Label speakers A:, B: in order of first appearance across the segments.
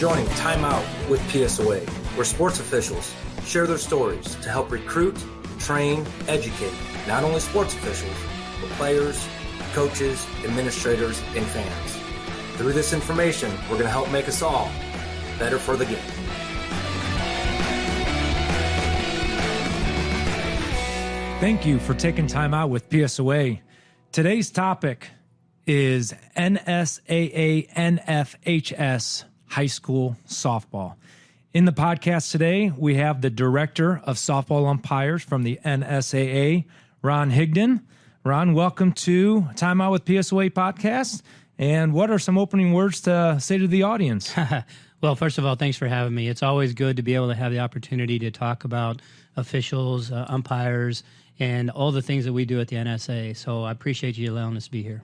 A: joining Time Out with PSOA, where sports officials share their stories to help recruit, train, educate not only sports officials, but players, coaches, administrators, and fans. Through this information, we're going to help make us all better for the game.
B: Thank you for taking time out with PSOA. Today's topic is NSAA NFHS high school softball. In the podcast today, we have the Director of Softball Umpires from the NSAA, Ron Higdon. Ron, welcome to Time Out with PSOA podcast. And what are some opening words to say to the audience?
C: Well, first of all, thanks for having me. It's always good to be able to have the opportunity to talk about officials, umpires, and all the things that we do at the NSA. So I appreciate you allowing us to be here.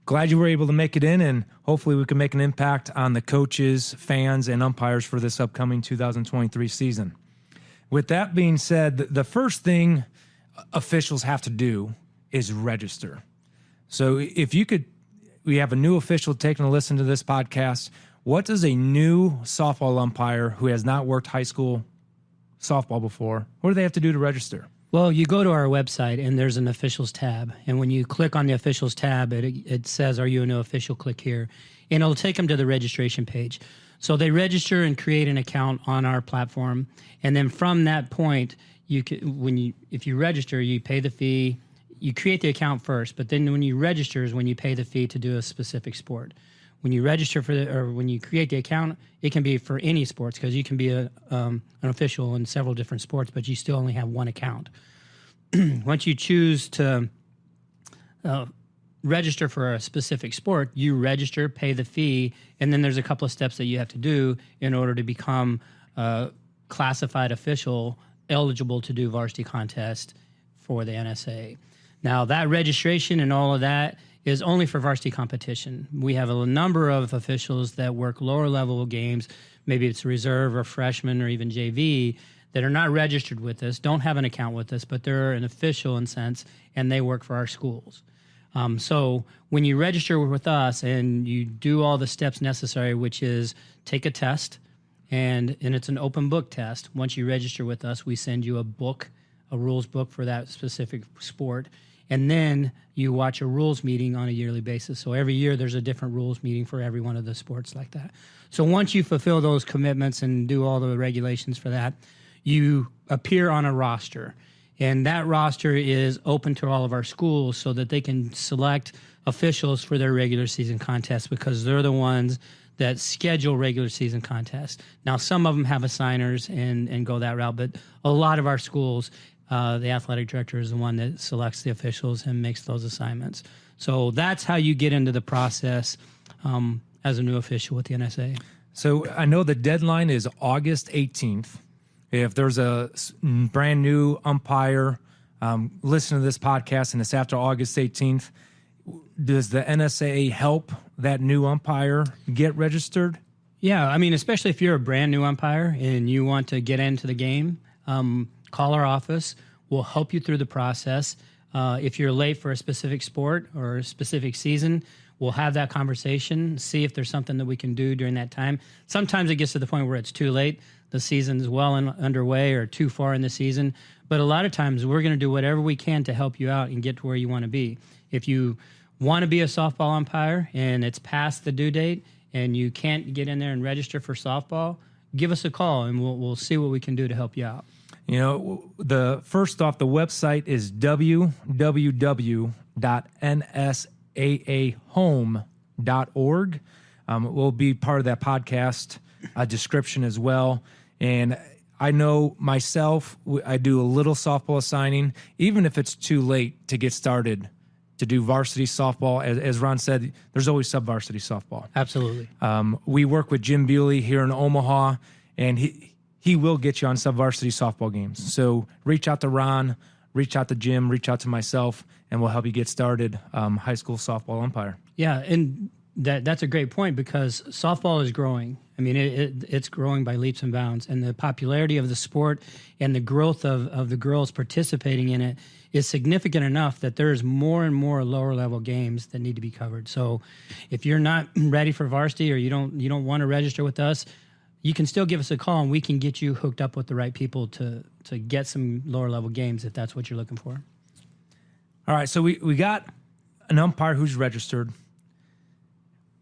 B: Glad you were able to make it in, and hopefully we can make an impact on the coaches, fans, and umpires for this upcoming 2023 season. With that being said, the first thing officials have to do is register. So if you could, we have a new official taking a listen to this podcast. What does a new softball umpire who has not worked high school softball before, what do they have to do to register?
C: Well, you go to our website, and there's an officials tab. And when you click on the officials tab, it says, are you a new official? Click here. And it'll take them to the registration page. So they register and create an account on our platform. And then from that point, if you register, you pay the fee. You create the account first, but then when you register is when you pay the fee to do a specific sport. When you register or when you create the account, it can be for any sports because you can be an official in several different sports, but you still only have one account. Once you choose to register for a specific sport, you register, pay the fee, and then there's a couple of steps that you have to do in order to become a classified official eligible to do varsity contest for the NSA. Now, that registration and all of that is only for varsity competition. We have a number of officials that work lower level games, maybe it's reserve or freshman or even JV, that are not registered with us, don't have an account with us, but they're an official in sense, and they work for our schools. So when you register with us and you do all the steps necessary, which is take a test, and it's an open book test. Once you register with us, we send you a book, a rules book for that specific sport. And then you watch a rules meeting on a yearly basis. So every year there's a different rules meeting for every one of the sports like that. So once you fulfill those commitments and do all the regulations for that, you appear on a roster. And that roster is open to all of our schools so that they can select officials for their regular season contests because they're the ones that schedule regular season contests. Now, some of them have assigners and go that route, but a lot of our schools, the athletic director is the one that selects the officials and makes those assignments. So that's how you get into the process as a new official with the NSA.
B: So I know the deadline is August 18th. If there's a brand new umpire listening to this podcast and it's after August 18th, does the NSAA help that new umpire get registered?
C: Yeah, I mean, especially if you're a brand new umpire and you want to get into the game, call our office. We'll help you through the process. If you're late for a specific sport or a specific season, we'll have that conversation, see if there's something that we can do during that time. Sometimes it gets to the point where it's too late. The season's well underway or too far in the season. But a lot of times we're going to do whatever we can to help you out and get to where you want to be. If you want to be a softball umpire and it's past the due date and you can't get in there and register for softball, give us a call and we'll see what we can do to help you out.
B: You know, the website is www.nsaahome.org. We'll be part of that podcast description as well. And I know myself, I do a little softball assigning, even if it's too late to get started to do varsity softball. As Ron said, there's always sub-varsity softball.
C: Absolutely.
B: We work with Jim Bewley here in Omaha, and he will get you on sub-varsity softball games. So reach out to Ron, reach out to Jim, reach out to myself, and we'll help you get started high school softball umpire.
C: Yeah, and that's a great point because softball is growing. I mean, it's growing by leaps and bounds, and the popularity of the sport and the growth of the girls participating in it is significant enough that there's more and more lower-level games that need to be covered. So if you're not ready for varsity or you don't want to register with us, you can still give us a call and we can get you hooked up with the right people to get some lower level games if that's what you're looking for.
B: All right, so we got an umpire who's registered.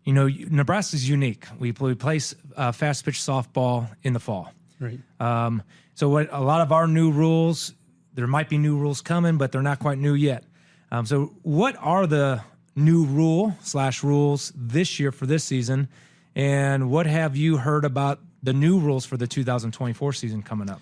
B: You know, Nebraska's unique. We play fast pitch softball in the fall.
C: Right.
B: So what a lot of our new rules, there might be new rules coming, but they're not quite new yet. So what are the new rules this year for this season, and what have you heard about the new rules for the 2024 season coming up?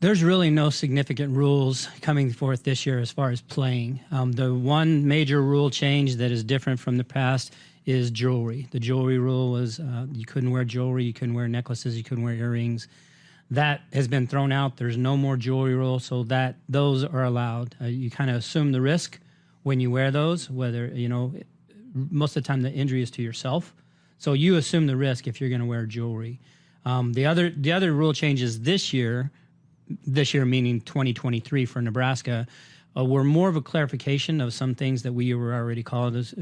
C: There's really no significant rules coming forth this year as far as playing. The one major rule change that is different from the past is jewelry. The jewelry rule was you couldn't wear jewelry, you couldn't wear necklaces, you couldn't wear earrings. That has been thrown out. There's no more jewelry rule, so that those are allowed. You kind of assume the risk when you wear those, whether, you know, most of the time the injury is to yourself. So you assume the risk if you're going to wear jewelry. The other rule changes this year meaning 2023 for Nebraska, were more of a clarification of some things that we were already called as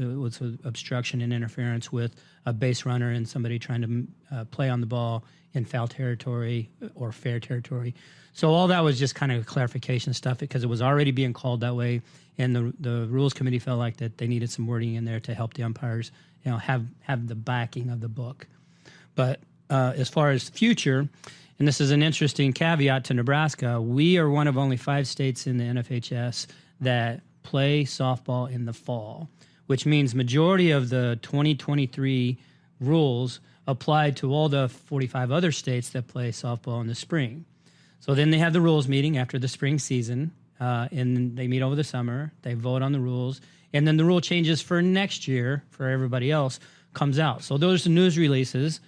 C: obstruction and interference with a base runner and somebody trying to play on the ball in foul territory or fair territory. So all that was just kind of clarification stuff because it was already being called that way, and the rules committee felt like that they needed some wording in there to help the umpires, you know, have the backing of the book. But as far as future, and this is an interesting caveat to Nebraska, we are one of only 5 states in the NFHS that play softball in the fall, which means majority of the 2023 rules apply to all the 45 other states that play softball in the spring. So then they have the rules meeting after the spring season, and they meet over the summer. They vote on the rules, and then the rule changes for next year for everybody else comes out. So those are the news releases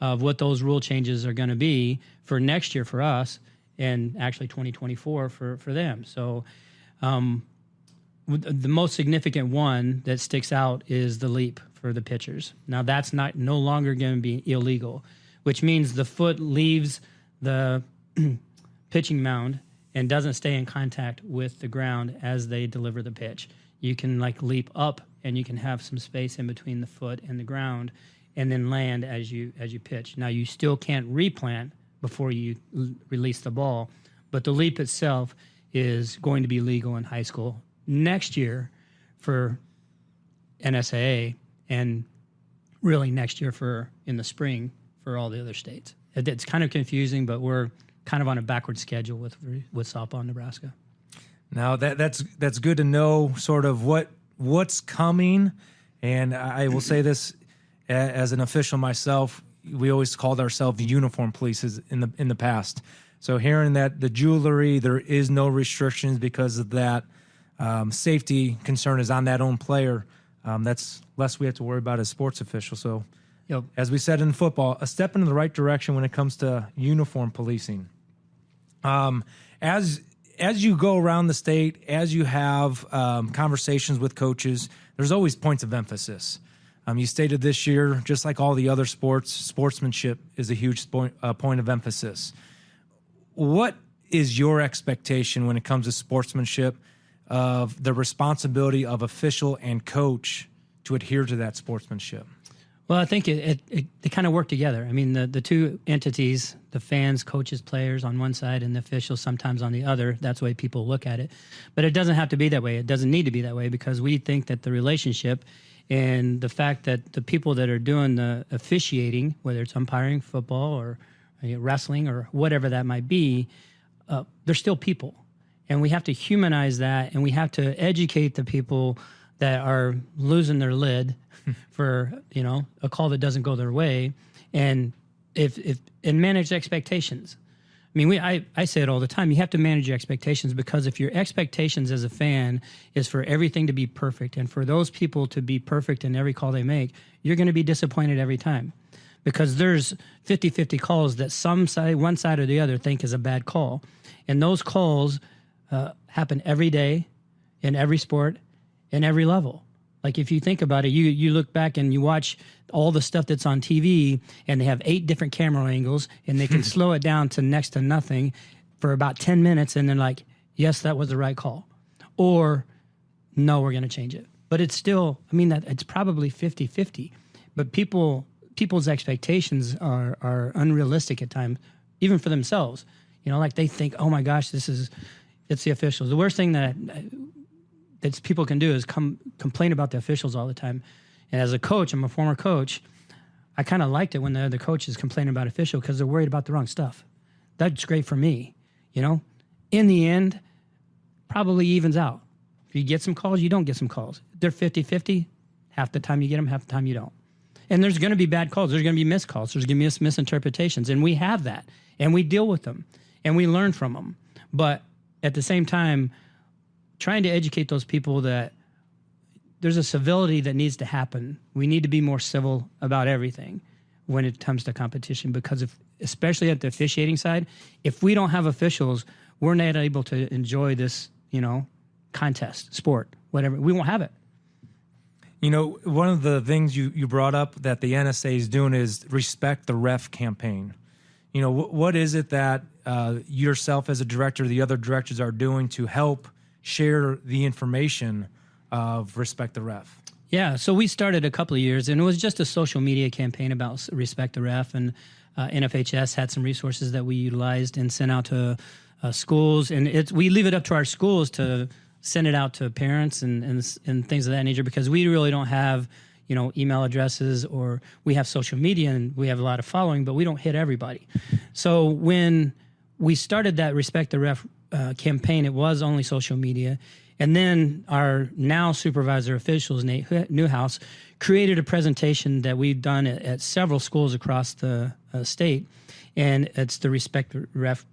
C: of what those rule changes are going to be for next year for us, and actually 2024 for them. So the most significant one that sticks out is the leap for the pitchers. Now that's no longer going to be illegal, which means the foot leaves the pitching mound and doesn't stay in contact with the ground as they deliver the pitch. You can like leap up and you can have some space in between the foot and the ground and then land as you pitch. Now you still can't replant before you release the ball, but the leap itself is going to be legal in high school next year for NSAA and really next year in the spring for all the other states. It's kind of confusing, but we're kind of on a backward schedule with softball in Nebraska.
B: Now that's good to know sort of what's coming, and I will say this as an official myself, we always called ourselves uniform police in the past. So hearing that the jewelry, there is no restrictions because of that safety concern is on that own player, that's less we have to worry about as sports officials. So
C: yep.
B: As we said in football, a step in the right direction when it comes to uniform policing. As you go around the state, as you have conversations with coaches, there's always points of emphasis. You stated this year, just like all the other sports, sportsmanship is a huge point of emphasis. What is your expectation when it comes to sportsmanship of the responsibility of official and coach to adhere to that sportsmanship?
C: Well, I think they kind of work together. I mean, the two entities, the fans, coaches, players on one side and the officials sometimes on the other, that's the way people look at it. But it doesn't have to be that way. It doesn't need to be that way because we think that the relationship and the fact that the people that are doing the officiating, whether it's umpiring, football, or wrestling, or whatever that might be, they're still people. And we have to humanize that, and we have to educate the people that are losing their lid for, a call that doesn't go their way, and and manage expectations. I mean, I say it all the time. You have to manage your expectations because if your expectations as a fan is for everything to be perfect and for those people to be perfect in every call they make, you're going to be disappointed every time because there's 50-50 calls that one side or the other think is a bad call. And those calls happen every day in every sport in every level. Like if you think about it, you look back and you watch all the stuff that's on TV and they have 8 different camera angles and they can slow it down to next to nothing for about 10 minutes and they're like, yes, that was the right call. Or, no, we're going to change it. But it's still, that it's probably 50-50. But people people's expectations are unrealistic at times, even for themselves. Like they think, oh my gosh, it's the officials. The worst thing that people can do is complain about the officials all the time. And as a coach, I'm a former coach, I kind of liked it when the other coaches complain about official because they're worried about the wrong stuff. That's great for me, In the end, probably evens out. If you get some calls, you don't get some calls. They're 50-50. Half the time you get them, half the time you don't. And there's going to be bad calls. There's going to be missed calls. There's going to be misinterpretations. And we have that. And we deal with them. And we learn from them. But at the same time, trying to educate those people that there's a civility that needs to happen. We need to be more civil about everything when it comes to competition, because especially at the officiating side, if we don't have officials, we're not able to enjoy this, contest, sport, whatever. We won't have it.
B: One of the things you brought up that the NSA is doing is Respect the Ref campaign. What is it that yourself as a director, the other directors are doing to help share the information of Respect the Ref?
C: Yeah, so we started a couple of years, and it was just a social media campaign about Respect the Ref, and NFHS had some resources that we utilized and sent out to schools, and we leave it up to our schools to send it out to parents and things of that nature, because we really don't have email addresses, or we have social media and we have a lot of following, but we don't hit everybody. So when we started that Respect the Ref campaign, it was only social media. And then our now supervisor officials, Nate Newhouse, created a presentation that we've done at several schools across the state. And it's the Respect the Ref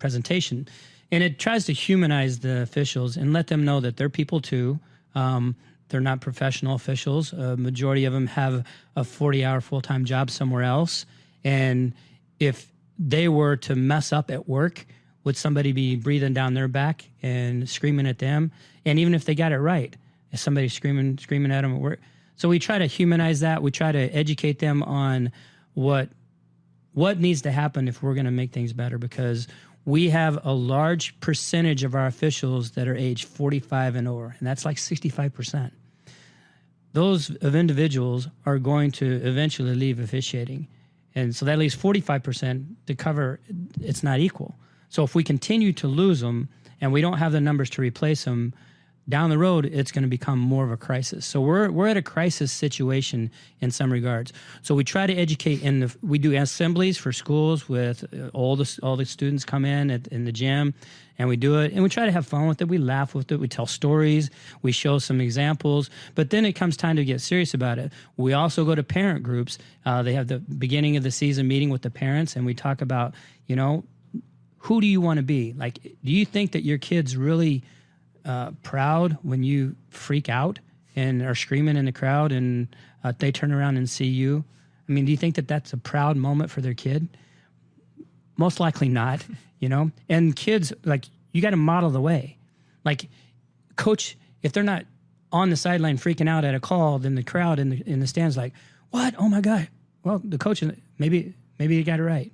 C: presentation. And it tries to humanize the officials and let them know that they're people too. They're not professional officials. A majority of them have a 40-hour full-time job somewhere else. And if they were to mess up at work, would somebody be breathing down their back and screaming at them? And even if they got it right, is somebody screaming at them at work? So we try to humanize that. We try to educate them on what needs to happen if we're going to make things better, because we have a large percentage of our officials that are age 45 and over, and that's like 65%. Those of individuals are going to eventually leave officiating. And so that leaves 45% to cover. It's not equal. So if we continue to lose them and we don't have the numbers to replace them, down the road, it's going to become more of a crisis. So we're at a crisis situation in some regards. So we try to educate, we do assemblies for schools with all the students come in the gym, and we do it, and we try to have fun with it. We laugh with it. We tell stories. We show some examples. But then it comes time to get serious about it. We also go to parent groups. They have the beginning of the season meeting with the parents, and we talk about, who do you want to be? Like, do you think that your kid's really proud when you freak out and are screaming in the crowd and they turn around and see you? I mean, do you think that that's a proud moment for their kid? Most likely not, And kids, you got to model the way. Like, coach, if they're not on the sideline freaking out at a call, then the crowd in the stands like, what? Oh my God. Well, the coach, maybe you got it right.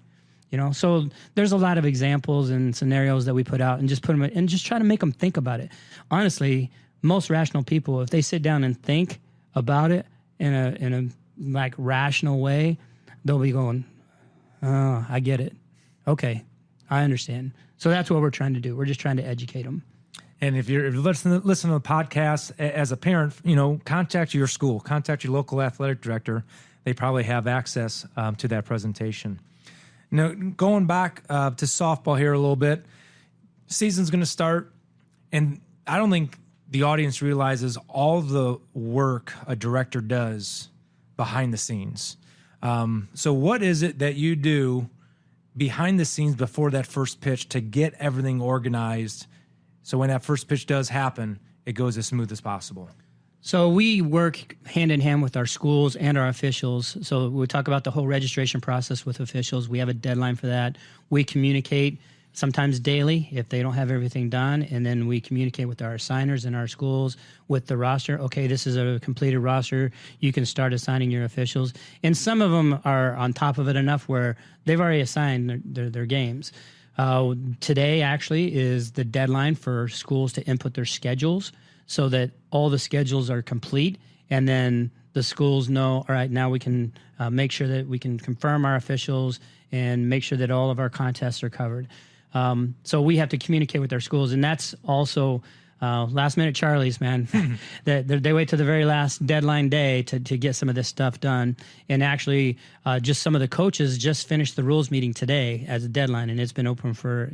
C: So there's a lot of examples and scenarios that we put out and just put them and just try to make them think about it. Honestly, most rational people, if they sit down and think about it in a rational way, they'll be going, oh, I get it. Okay, I understand. So that's what we're trying to do. We're just trying to educate them.
B: And if you're listening to the podcast as a parent, contact your school, contact your local athletic director. They probably have access to that presentation. Now, going back to softball here a little bit, season's going to start, and I don't think the audience realizes all the work a director does behind the scenes. So what is it that you do behind the scenes before that first pitch to get everything organized so when that first pitch does happen, it goes as smooth as possible?
C: So we work hand in hand with our schools and our officials. So we talk about the whole registration process with officials. We have a deadline for that. We communicate sometimes daily if they don't have everything done, and then we communicate with our assigners in our schools with the roster. Okay, this is a completed roster. You can start assigning your officials. And some of them are on top of it enough where they've already assigned their games. Today actually is the deadline for schools to input their schedules, so that all the schedules are complete, and then the schools know, all right, now we can make sure that we can confirm our officials and make sure that all of our contests are covered. So we have to communicate with our schools, and that's also last minute Charlies, man. They wait to the very last deadline day to get some of this stuff done. And actually, just some of the coaches just finished the rules meeting today as a deadline, and it's been open for,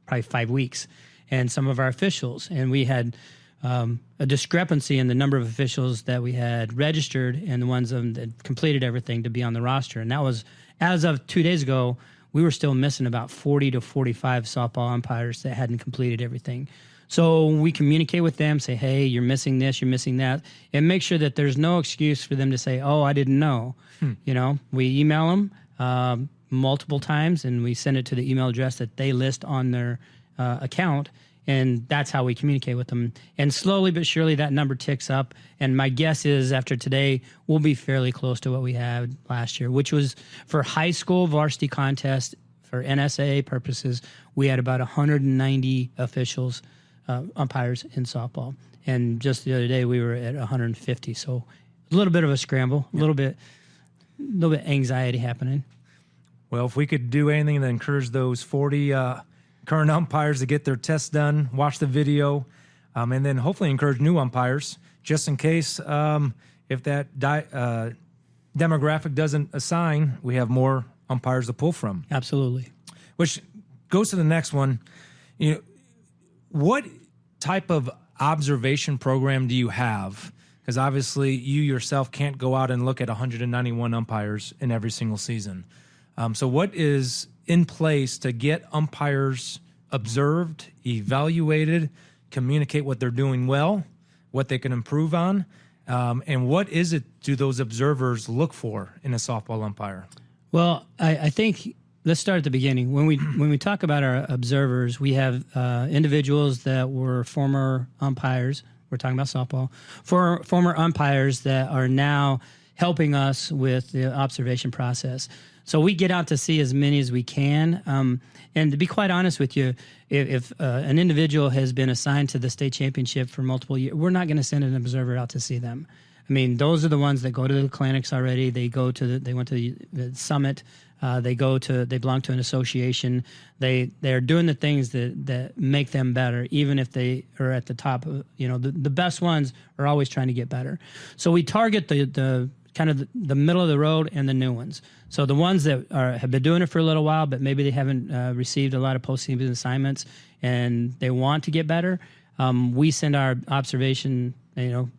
C: probably 5 weeks. And some of our officials, and we had a discrepancy in the number of officials that we had registered and the ones that completed everything to be on the roster. And that was, as of 2 days ago, we were still missing about 40 to 45 softball umpires that hadn't completed everything. So we communicate with them, say, hey, you're missing this, you're missing that, and make sure that there's no excuse for them to say, oh, I didn't know. We email them multiple times, and we send it to the email address that they list on their account, and that's how we communicate with them. And slowly but surely that number ticks up, and my guess is after today we'll be fairly close to what we had last year, which was for high school varsity contest for NSAA purposes. We had about 190 officials, umpires in softball, and just the other day we were at 150. So a little bit of a scramble, a little bit anxiety happening.
B: Well, if we could do anything to encourage those 40 current umpires to get their tests done, watch the video, and then hopefully encourage new umpires, just in case if that demographic doesn't assign, we have more umpires to pull from.
C: Absolutely.
B: Which goes to the next one. What type of observation program do you have? Because obviously you yourself can't go out and look at 191 umpires in every single season. So what is in place to get umpires observed, evaluated, communicate what they're doing well, what they can improve on, and what is it do those observers look for in a softball umpire? Well,
C: I think let's start at the beginning. When we talk about our observers, we have individuals that were former umpires. We're talking about softball. For former umpires that are now helping us with the observation process. So we get out to see as many as we can. And to be quite honest with you, if an individual has been assigned to the state championship for multiple years, we're not going to send an observer out to see them. I mean, those are the ones that go to the clinics already. They went to the summit. They belong to an association. They are doing the things that make them better, even if they are at the top. The best ones are always trying to get better. So we target the kind of the middle of the road and the new ones. So the ones that have been doing it for a little while, but maybe they haven't received a lot of postseason assignments and they want to get better. We send our observation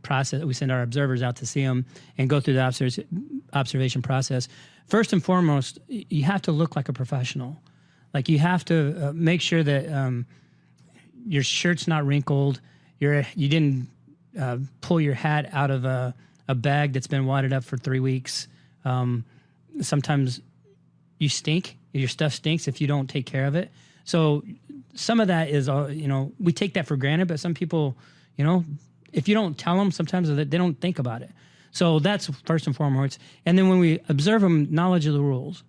C: process. We send our observers out to see them and go through the observation process. First and foremost, you have to look like a professional. Like you have to make sure that your shirt's not wrinkled. You didn't pull your hat out of a bag that's been wadded up for 3 weeks. Sometimes you stink. Your stuff stinks if you don't take care of it. So some of that is, we take that for granted, but some people, if you don't tell them, sometimes they don't think about it. So that's first and foremost. And then when we observe them, knowledge of the rules.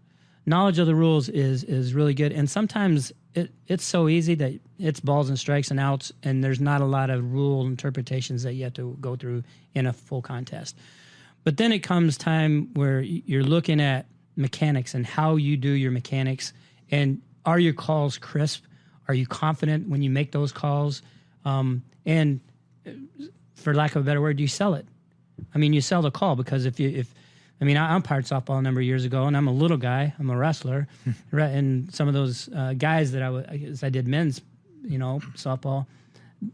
C: Knowledge of the rules is really good. And sometimes it's so easy that it's balls and strikes and outs, and there's not a lot of rule interpretations that you have to go through in a full contest. But then it comes time where you're looking at mechanics and how you do your mechanics. And are your calls crisp? Are you confident when you make those calls? And for lack of a better word, you sell it. I mean, you sell the call because I umpired softball a number of years ago, and I'm a little guy. I'm a wrestler. And some of those guys that I did men's, softball,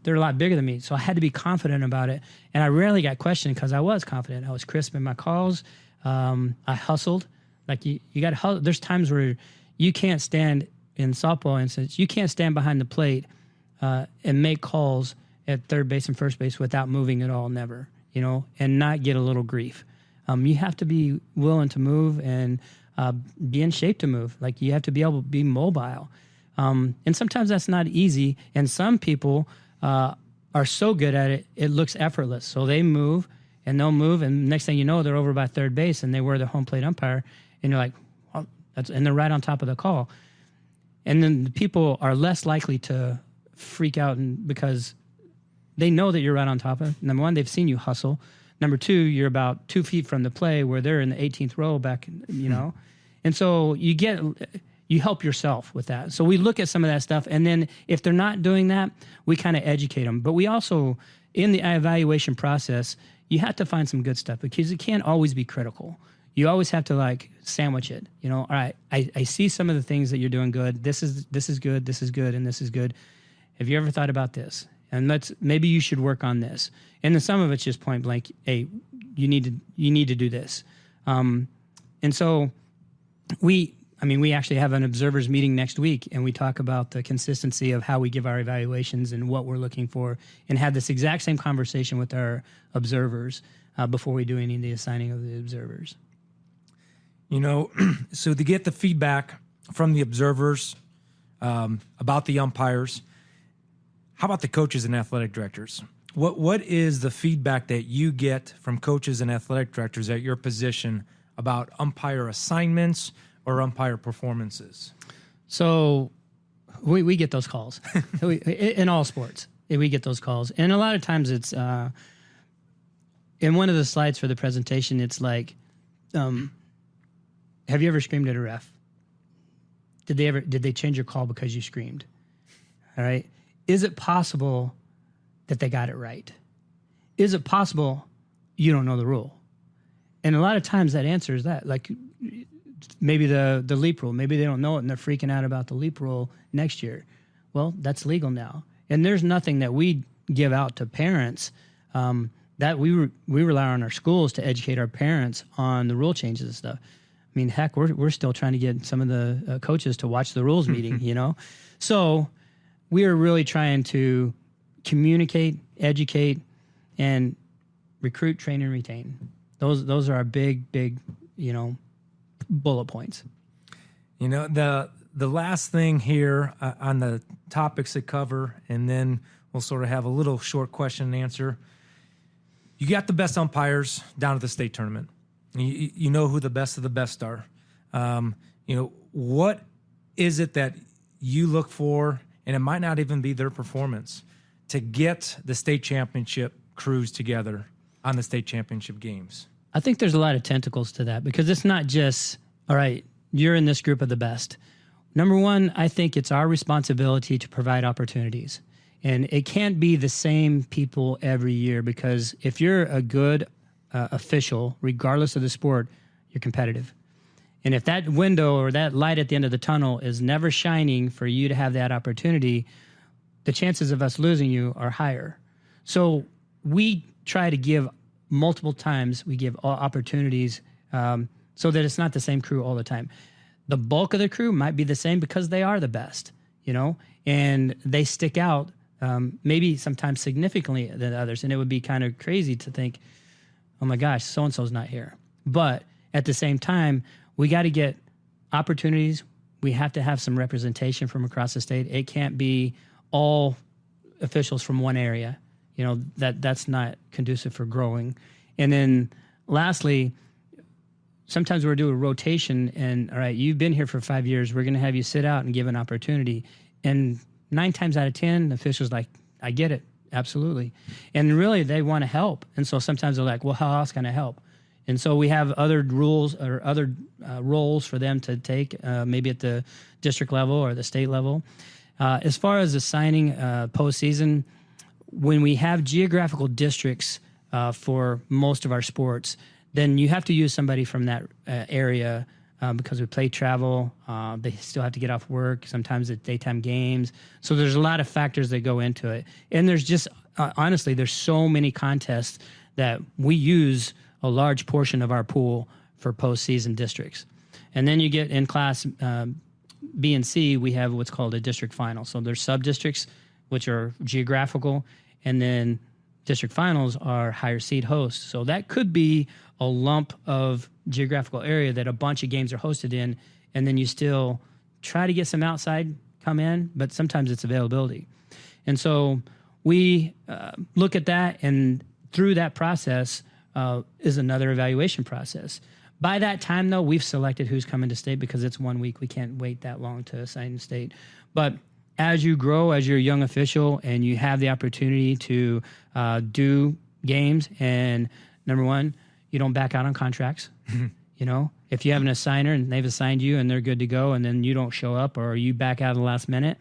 C: they're a lot bigger than me. So I had to be confident about it. And I rarely got questioned because I was confident. I was crisp in my calls. I hustled. Like you got to hustle. There's times where you can't stand, in softball instance, you can't stand behind the plate and make calls at third base and first base without moving at all, never, and not get a little grief. You have to be willing to move and be in shape to move. Like you have to be able to be mobile. And sometimes that's not easy. And some people are so good at it, it looks effortless. So they move and they'll move. And next thing you know, they're over by third base and they were the home plate umpire. And you're like, well, and they're right on top of the call. And then the people are less likely to freak out because they know that you're right on top of it. Number one, they've seen you hustle. Number two, you're about 2 feet from the play where they're in the 18th row back, And so you help yourself with that. So we look at some of that stuff. And then if they're not doing that, we kind of educate them. But we also, in the evaluation process, you have to find some good stuff because it can't always be critical. You always have to sandwich it. All right, I see some of the things that you're doing good. This is good, this is good, and this is good. Have you ever thought about this? And maybe you should work on this. And then some of it's just point blank, hey, you need to do this. And so we actually have an observers meeting next week, and we talk about the consistency of how we give our evaluations and what we're looking for, and have this exact same conversation with our observers before we do any of the assigning of the observers.
B: So to get the feedback from the observers about the umpires, how about the coaches and athletic directors? What is the feedback that you get from coaches and athletic directors at your position about umpire assignments or umpire performances?
C: So we get those calls in all sports. We get those calls. And a lot of times it's in one of the slides for the presentation, it's like, have you ever screamed at a ref? Did they change your call because you screamed? All right. Is it possible that they got it right? Is it possible you don't know the rule? And a lot of times that answer is that, like maybe the leap rule, maybe they don't know it and they're freaking out about the leap rule next year. Well, that's legal now. And there's nothing that we give out to parents that we rely on our schools to educate our parents on the rule changes and stuff. I mean, heck, we're still trying to get some of the coaches to watch the rules meeting, So we are really trying to communicate, educate, and recruit, train, and retain. Those are our big, bullet points.
B: The last thing here on the topics to cover, and then we'll sort of have a little short question and answer. You got the best umpires down at the state tournament. You know who the best of the best are. What is it that you look for, and it might not even be their performance, to get the state championship crews together on the state championship games?
C: I think there's a lot of tentacles to that because it's not just, all right, you're in this group of the best. Number one, I think it's our responsibility to provide opportunities. And it can't be the same people every year because if you're a good official, regardless of the sport, you're competitive. And if that window or that light at the end of the tunnel is never shining for you to have that opportunity, the chances of us losing you are higher. So we try to give multiple times, we give all opportunities so that it's not the same crew all the time. The bulk of the crew might be the same because they are the best, and they stick out maybe sometimes significantly than others. And it would be kind of crazy to think, oh my gosh, so-and-so's not here. But at the same time, we got to get opportunities. We have to have some representation from across the state. It can't be all officials from one area. That's not conducive for growing. And then lastly, sometimes we're doing a rotation and, all right, you've been here for 5 years. We're going to have you sit out and give an opportunity. And 9 times out of 10, the official's like, I get it. Absolutely. And really, they want to help. And so sometimes they're like, well, how else can I help? And so we have other rules or other roles for them to take, maybe at the district level or the state level. As far as assigning postseason, when we have geographical districts for most of our sports, then you have to use somebody from that area because we play travel. They still have to get off work. Sometimes it's daytime games. So there's a lot of factors that go into it. And there's just, honestly, there's so many contests that we use a large portion of our pool for postseason districts. And then you get in class B and C, we have what's called a district final. So there's sub-districts, which are geographical, and then district finals are higher seed hosts. So that could be a lump of geographical area that a bunch of games are hosted in, and then you still try to get some outside come in, but sometimes it's availability. And so we look at that, and through that process is another evaluation process. By that time, though, we've selected who's coming to state because it's 1 week. We can't wait that long to assign state. But as you grow, as you're a young official and you have the opportunity to do games and Number one, you don't back out on contracts. You know, if you have an assigner and they've assigned you and they're good to go, and then you don't show up or you back out at the last minute,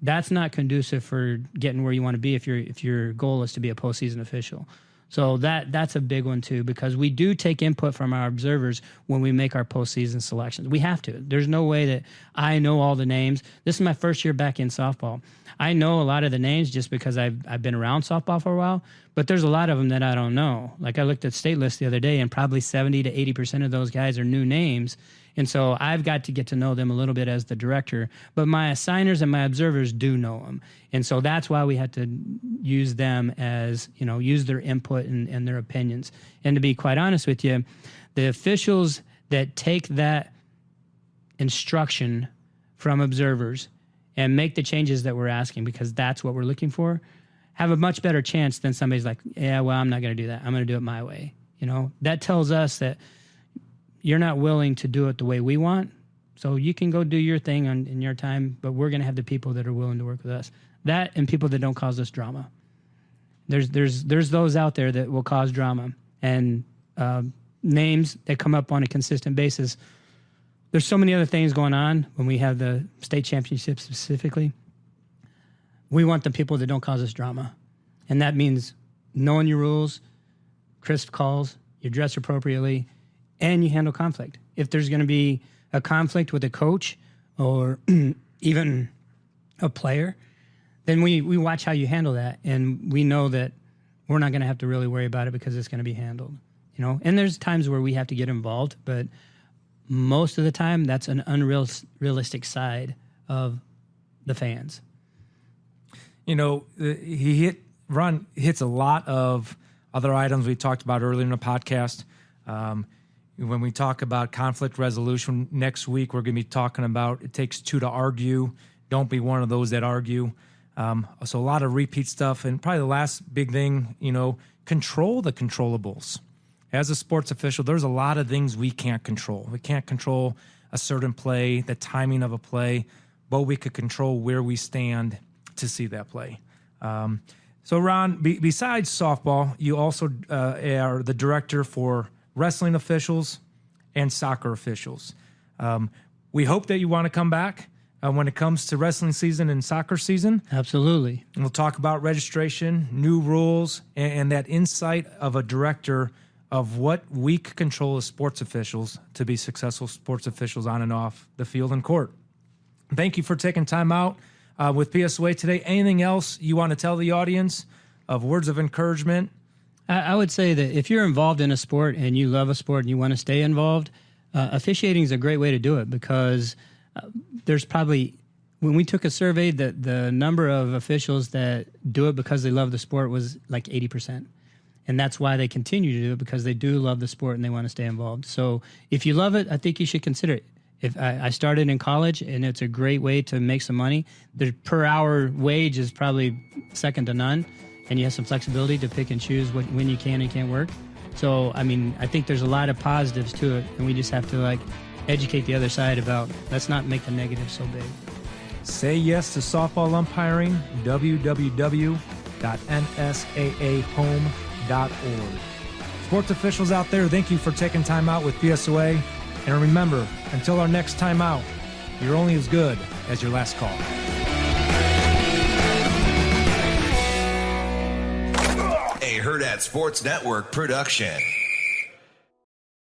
C: that's not conducive for getting where you want to be if your goal is to be a postseason official. So that's a big one too, because we do take input from our observers when we make our postseason selections. We have to. There's no way that I know all the names. This is my first year back in softball. I know a lot of the names just because I've been around softball for a while, but there's a lot of them that I don't know. Like I looked at state list the other day, and probably 70 to 80% of those guys are new names. And so I've got to get to know them a little bit as the director, but my assigners and my observers do know them. And so that's why we had to use them as, you know, use their input and their opinions. And to be quite honest with you, the officials that take that instruction from observers and make the changes that we're asking, because that's what we're looking for, have a much better chance than somebody's like, yeah, well, I'm not going to do that. I'm going to do it my way. You know, that tells us that you're not willing to do it the way we want, so you can go do your thing in your time, but we're going to have the people that are willing to work with us. That and people that don't cause us drama. There's those out there that will cause drama, and names that come up on a consistent basis. There's so many other things going on when we have the state championship specifically. We want the people that don't cause us drama, and that means knowing your rules, crisp calls, you dress appropriately, and you handle conflict. If there's going to be a conflict with a coach or even a player, then we watch how you handle that, and we know that we're not going to have to really worry about it because it's going to be handled. You know, and there's times where we have to get involved, but most of the time that's an unrealistic side of the fans.
B: You know, Ron hits a lot of other items we talked about earlier in the podcast. When we talk about conflict resolution next week, we're going to be talking about it takes two to argue. Don't be one of those that argue. So a lot of repeat stuff. And probably the last big thing, you know, control the controllables. As a sports official, there's a lot of things we can't control. We can't control a certain play, the timing of a play, but we could control where we stand to see that play. So Ron, besides softball, you also are the director for wrestling officials and soccer officials. We hope that you want to come back when it comes to wrestling season and soccer season.
C: Absolutely.
B: And we'll talk about registration, new rules, and that insight of a director of what we could control as sports officials to be successful sports officials on and off the field and court. Thank you for taking time out with PSOA today. Anything else you want to tell the audience of words of encouragement?
C: I would say that if you're involved in a sport and you love a sport and you want to stay involved, officiating is a great way to do it, because there's probably, when we took a survey, the number of officials that do it because they love the sport was like 80%. And that's why they continue to do it, because they do love the sport and they want to stay involved. So if you love it, I think you should consider it. If I started in college, and it's a great way to make some money. The per hour wage is probably second to none, and you have some flexibility to pick and choose when you can and can't work. So, I mean, I think there's a lot of positives to it, and we just have to, educate the other side about, let's not make the negatives so big.
B: Say yes to softball umpiring, www.nsaahome.org. Sports officials out there, thank you for taking time out with PSOA. And remember, until our next time out, you're only as good as your last call.
D: A Hurrdat Sports Network production.